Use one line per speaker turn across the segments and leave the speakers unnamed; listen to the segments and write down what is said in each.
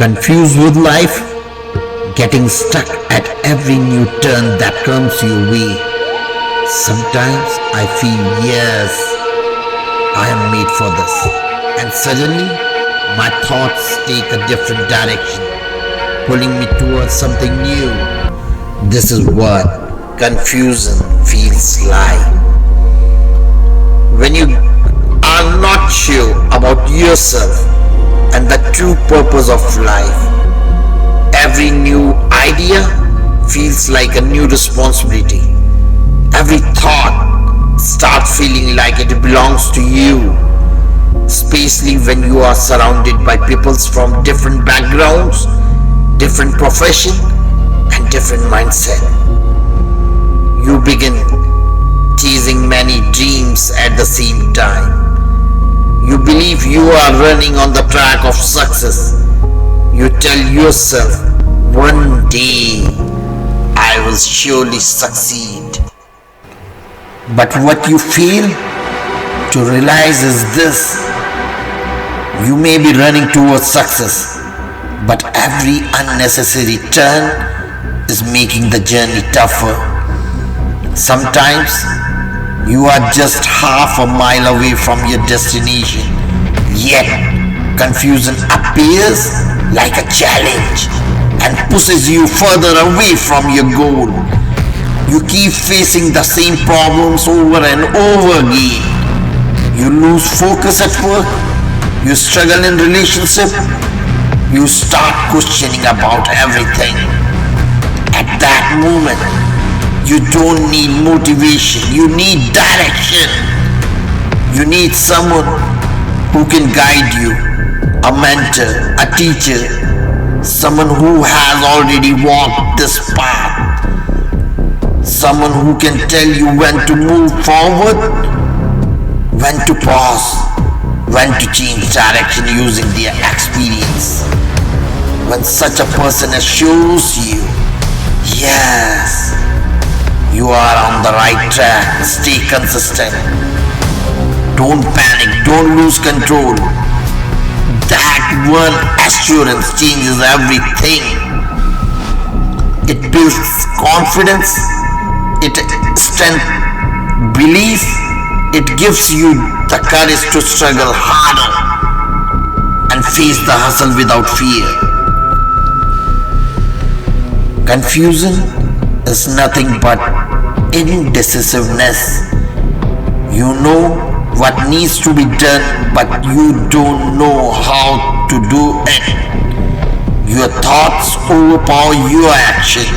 Confused with life, getting stuck at every new turn that comes your way. Sometimes I feel, yes, I am made for this. And suddenly, my thoughts take a different direction, pulling me towards something new. This is what confusion feels like. When you are not sure about yourself and the true purpose of life, every new idea feels like a new responsibility. Every thought starts feeling like it belongs to you, especially when you are surrounded by people from different backgrounds, different profession, and different mindset. You begin chasing many dreams at the same time. You believe you are running on the track of success. You tell yourself, one day I will surely succeed. But what you fail to realize is this: you may be running towards success, but every unnecessary turn is making the journey tougher. Sometimes you are just half a mile away from your destination, yet confusion appears like a challenge and pushes you further away from your goal. You keep facing the same problems over and over again. You lose focus at work, you struggle in relationship, you start questioning about everything. At that moment, you don't need motivation, you need direction. You need someone who can guide you, a mentor, a teacher, someone who has already walked this path, someone who can tell you when to move forward, when to pause, when to change direction using their experience. When such a person assures you, yes, you are on the right track, stay consistent. Don't panic, don't lose control. That one assurance changes everything. It builds confidence, it strengthens belief, it gives you the courage to struggle harder and face the hustle without fear. Confusion is nothing but indecisiveness. You know what needs to be done, but you don't know how to do it. Your thoughts overpower your action.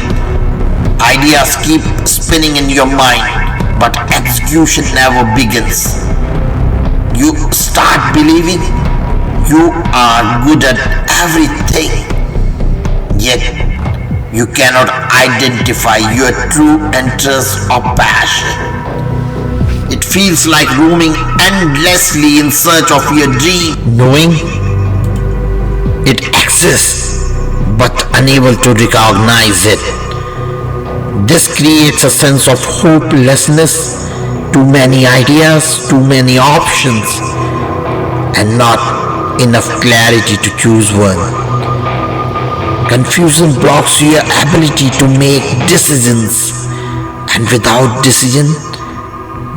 Ideas keep spinning in your mind, but execution never begins. You start believing you are good at everything, yet you cannot identify your true interest or passion. It feels like roaming endlessly in search of your dream, knowing it exists but unable to recognize it. This creates a sense of hopelessness, too many ideas, too many options, and not enough clarity to choose one. Confusion blocks your ability to make decisions, and without decision,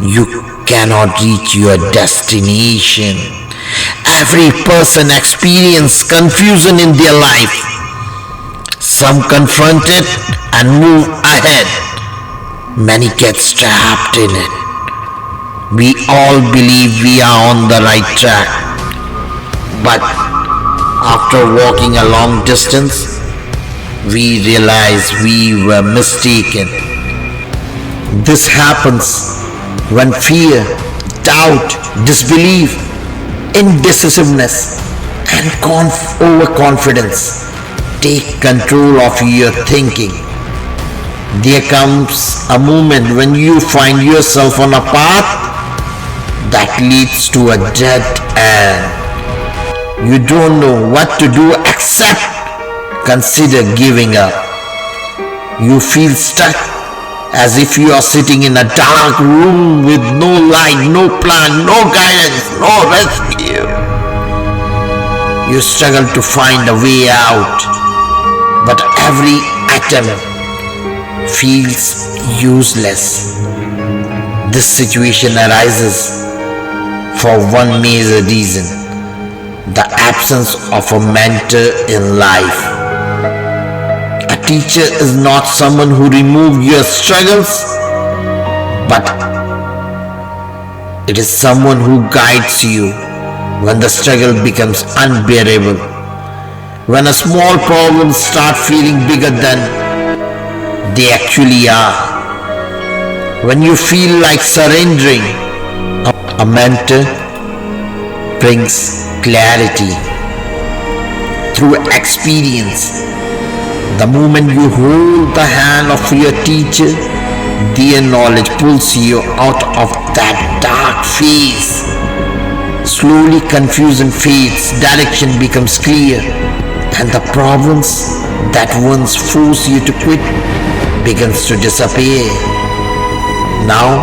you cannot reach your destination. Every person experiences confusion in their life. Some confront it and move ahead. Many get trapped in it. We all believe we are on the right track, but after walking a long distance, we realize we were mistaken. This happens when fear, doubt, disbelief, indecisiveness, and overconfidence take control of your thinking. There comes a moment when you find yourself on a path that leads to a dead end. You don't know what to do except consider giving up. You feel stuck, as if you are sitting in a dark room with no light, no plan, no guidance, no rescue. You struggle to find a way out, but every attempt feels useless. This situation arises for one major reason: the absence of a mentor in life. A teacher is not someone who removes your struggles, but it is someone who guides you when the struggle becomes unbearable, when a small problems start feeling bigger than they actually are, when you feel like surrendering. A mentor brings clarity through experience. The moment you hold the hand of your teacher, their knowledge pulls you out of that dark phase. Slowly confusion fades, direction becomes clear, and the problems that once forced you to quit begins to disappear. Now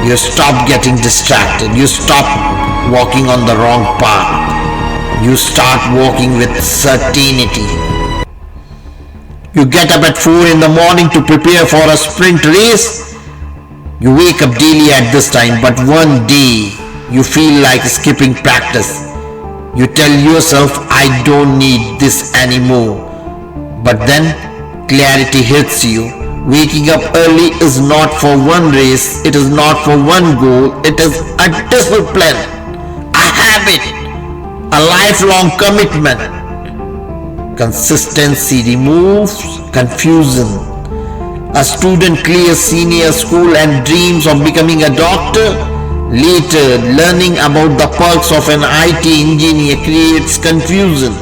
you stop getting distracted, you stop walking on the wrong path, you start walking with certainty. You get up at 4 in the morning to prepare for a sprint race. You wake up daily at this time, but one day you feel like skipping practice. You tell yourself, I don't need this anymore. But then clarity hits you. Waking up early is not for one race, it is not for one goal, it is a discipline, a habit, a lifelong commitment. Consistency removes confusion. A student clears senior school and dreams of becoming a doctor. Later, learning about the perks of an IT engineer creates confusion.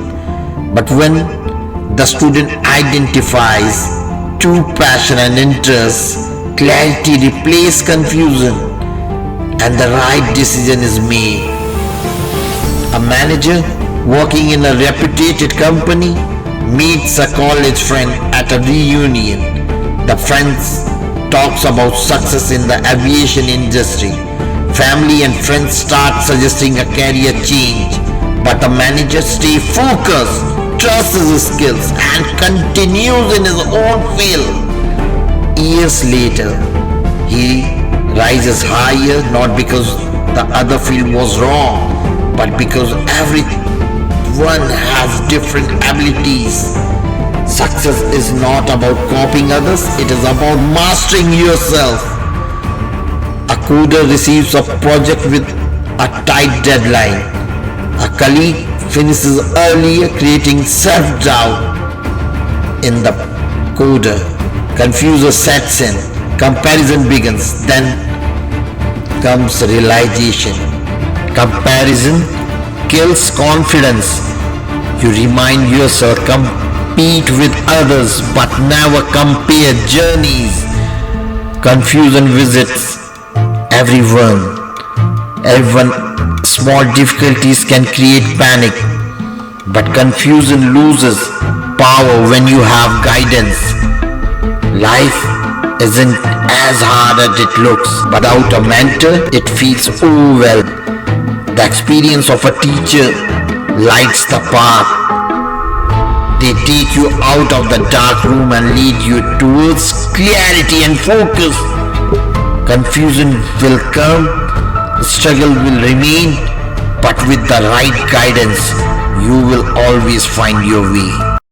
But when the student identifies true passion and interest, clarity replaces confusion, and the right decision is made. A manager working in a reputed company meets a college friend at a reunion. The friend talks about success in the aviation industry. Family and friends start suggesting a career change, but the manager stays focused, trusts his skills, and continues in his own field. Years later, he rises higher not because the other field was wrong, but because everyone has different abilities. Success is not about copying others, it is about mastering yourself. A coder receives a project with a tight deadline. A colleague finishes earlier, creating self-doubt in the coder. Confusion sets in, comparison begins, then comes realization. Comparison kills confidence. You remind yourself, compete with others, but never compare journeys. Confusion visits everyone. Small difficulties can create panic, but confusion loses power when you have guidance. Life isn't as hard as it looks. Without a mentor, it feels overwhelmed. The experience of a teacher lights the path. They take you out of the dark room and lead you towards clarity and focus. Confusion will come, struggle will remain, but with the right guidance, you will always find your way.